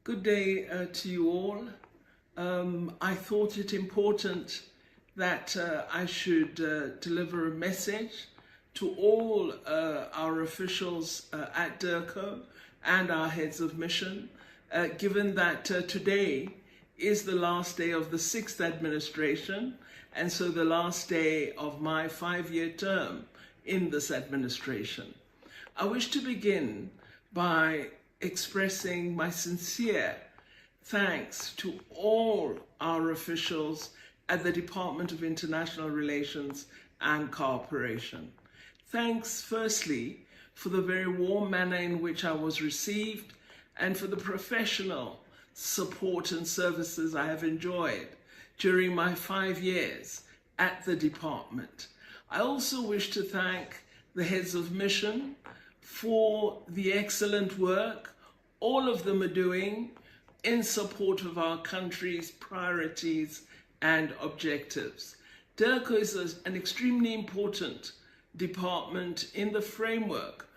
Good day to you all. I thought it important that I should deliver a message to all our officials at Dirco and our heads of mission, given that today is the last day of the 6th administration, and so the last day of my 5-year term in this administration. I wish to begin by expressing my sincere thanks to all our officials at the Department of International Relations and Cooperation. Thanks firstly for the very warm manner in which I was received and for the professional support and services I have enjoyed during my 5 years at the department. I also wish to thank the heads of mission for the excellent work all of them are doing in support of our country's priorities and objectives. Dirco is an extremely important department in the framework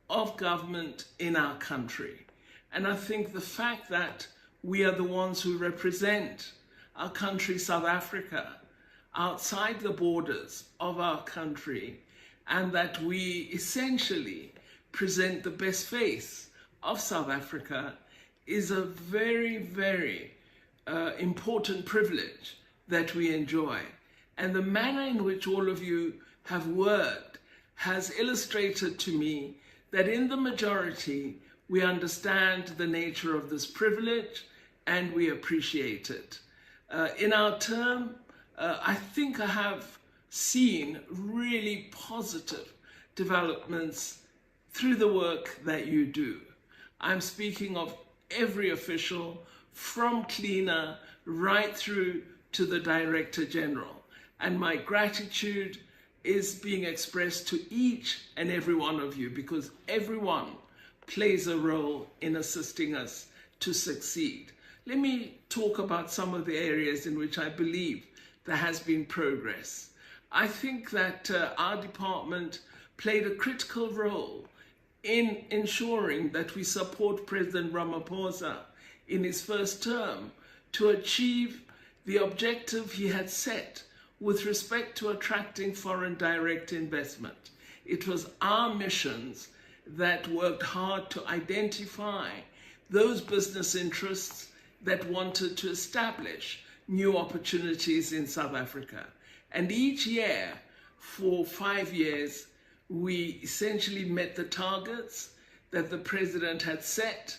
of government in our country. And I think the fact that we are the ones who represent our country, South Africa, outside the borders of our country, and that we essentially present the best face of South Africa is a very, very important privilege that we enjoy. And the manner in which all of you have worked has illustrated to me that in the majority, we understand the nature of this privilege and we appreciate it. In our term, I think I have seen really positive developments through the work that you do. I'm speaking of every official from cleaner right through to the Director General. And my gratitude is being expressed to each and every one of you because everyone plays a role in assisting us to succeed. Let me talk about some of the areas in which I believe there has been progress. I think that our department played a critical role in ensuring that we support President Ramaphosa in his first term to achieve the objective he had set with respect to attracting foreign direct investment. It was our missions that worked hard to identify those business interests that wanted to establish new opportunities in South Africa. And each year, for 5 years, we essentially met the targets that the president had set,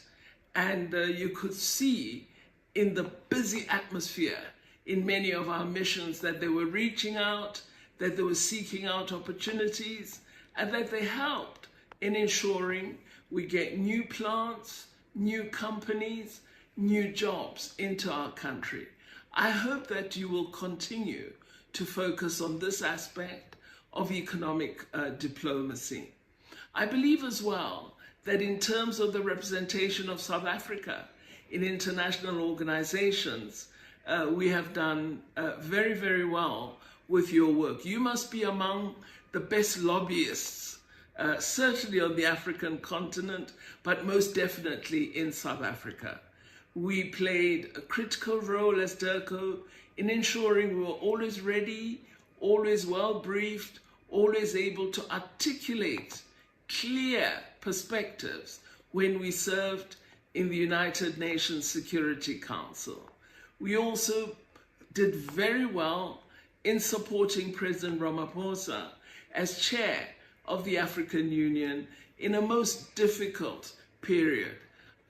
and you could see in the busy atmosphere in many of our missions that they were reaching out, that they were seeking out opportunities, and that they helped in ensuring we get new plants, new companies, new jobs into our country. I hope that you will continue to focus on this aspect of economic diplomacy. I believe as well that in terms of the representation of South Africa in international organizations, we have done very, very well with your work. You must be among the best lobbyists, certainly on the African continent, but most definitely in South Africa. We played a critical role as Dirco in ensuring we were always ready, always well briefed, always able to articulate clear perspectives when we served in the United Nations Security Council. We also did very well in supporting President Ramaphosa as chair of the African Union in a most difficult period.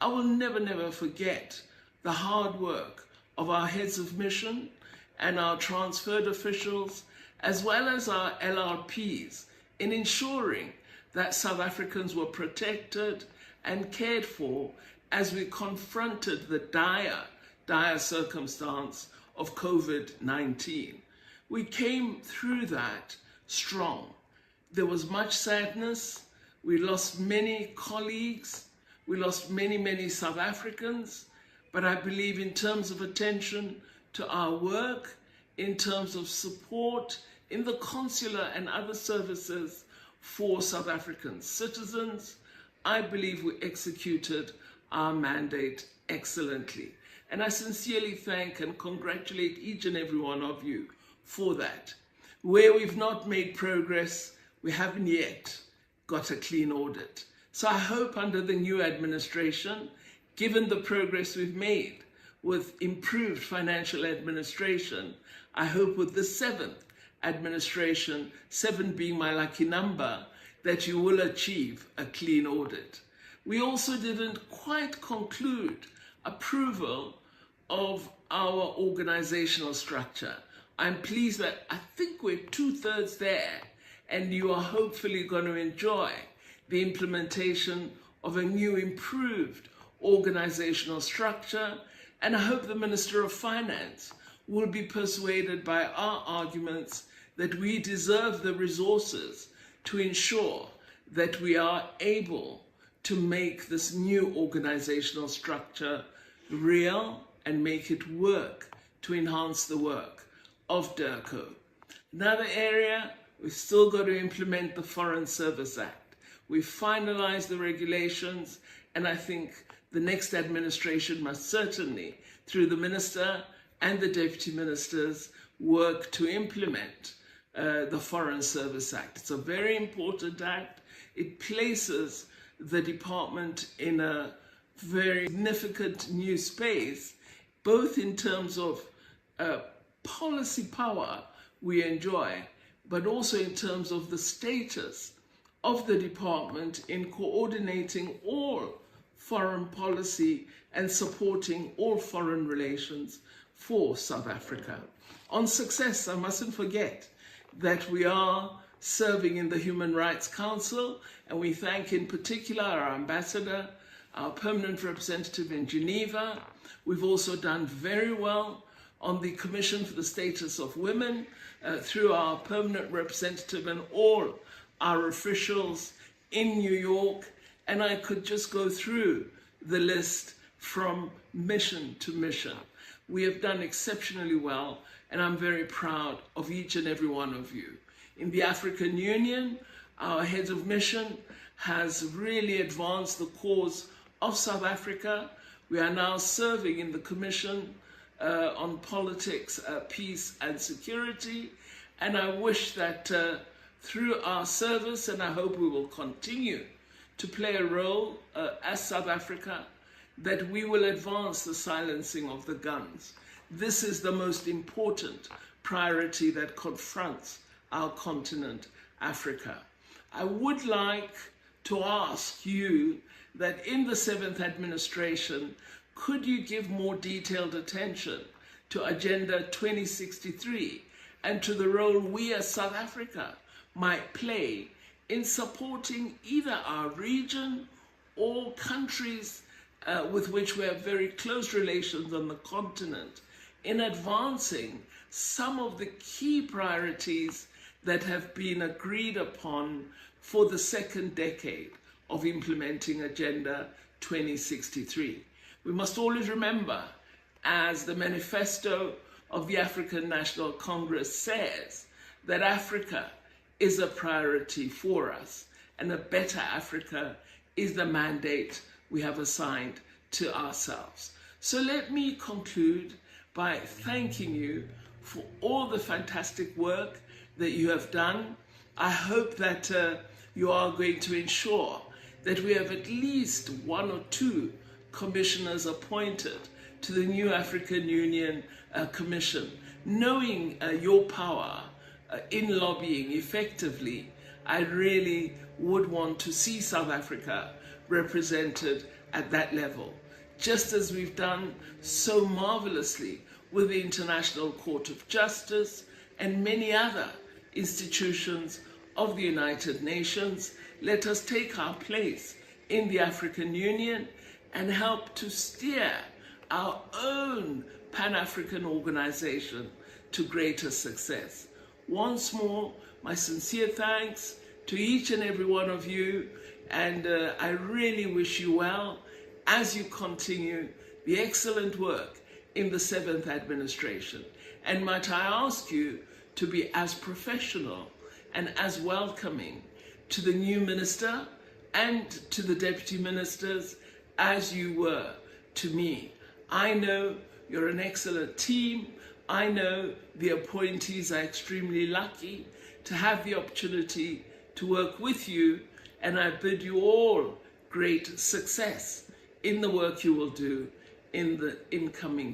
I will never forget the hard work of our heads of mission and our transferred officials, as well as our LRPs, in ensuring that South Africans were protected and cared for as we confronted the dire circumstance of COVID-19. We came through that strong. There was much sadness. We lost many colleagues. We lost many South Africans. But I believe in terms of attention to our work, in terms of support in the consular and other services for South African citizens, I believe we executed our mandate excellently. And I sincerely thank and congratulate each and every one of you for that. Where we've not made progress, we haven't yet got a clean audit. So I hope under the new administration, given the progress we've made with improved financial administration, I hope with the 7th administration, 7 being my lucky number, that you will achieve a clean audit. We also didn't quite conclude approval of our organizational structure. I'm pleased that I think we're 2/3 there, and you are hopefully going to enjoy the implementation of a new improved organizational structure, and I hope the Minister of Finance will be persuaded by our arguments that we deserve the resources to ensure that we are able to make this new organizational structure real and make it work to enhance the work of Dirco. Another area, we've still got to implement the Foreign Service Act. We've finalized the regulations, and I think the next administration must certainly, through the Minister and the Deputy Ministers, work to implement the Foreign Service Act. It's a very important act. It places the department in a very significant new space, both in terms of policy power we enjoy, but also in terms of the status of the department in coordinating all foreign policy and supporting all foreign relations for South Africa. On success, I mustn't forget that we are serving in the Human Rights Council, and we thank in particular our ambassador, our permanent representative in Geneva. We've also done very well on the Commission for the Status of Women through our permanent representative and all our officials in New York. And I could just go through the list from mission to mission. We have done exceptionally well, and I'm very proud of each and every one of you. In the African Union, our head of mission has really advanced the cause of South Africa. We are now serving in the Commission on Politics, Peace and Security, and I wish that through our service, and I hope we will continue to play a role as South Africa, that we will advance the silencing of the guns. This is the most important priority that confronts our continent, Africa. I would like to ask you that in the 7th administration, could you give more detailed attention to Agenda 2063 and to the role we as South Africa might play in supporting either our region or countries with which we have very close relations on the continent, in advancing some of the key priorities that have been agreed upon for the 2nd decade of implementing Agenda 2063. We must always remember, as the manifesto of the African National Congress says, that Africa is a priority for us, and a better Africa is the mandate we have assigned to ourselves. So let me conclude by thanking you for all the fantastic work that you have done. I hope that you are going to ensure that we have at least 1 or 2 commissioners appointed to the new African Union Commission. Knowing your power in lobbying effectively, I really would want to see South Africa represented at that level, just as we've done so marvelously with the International Court of Justice and many other institutions of the United Nations. Let us take our place in the African Union and help to steer our own Pan-African organization to greater success. Once more, my sincere thanks to each and every one of you, and I really wish you well as you continue the excellent work in the 7th administration. And might I ask you to be as professional and as welcoming to the new minister and to the deputy ministers as you were to me. I know you're an excellent team. I know the appointees are extremely lucky to have the opportunity to work with you, and I bid you all great success in the work you will do in the incoming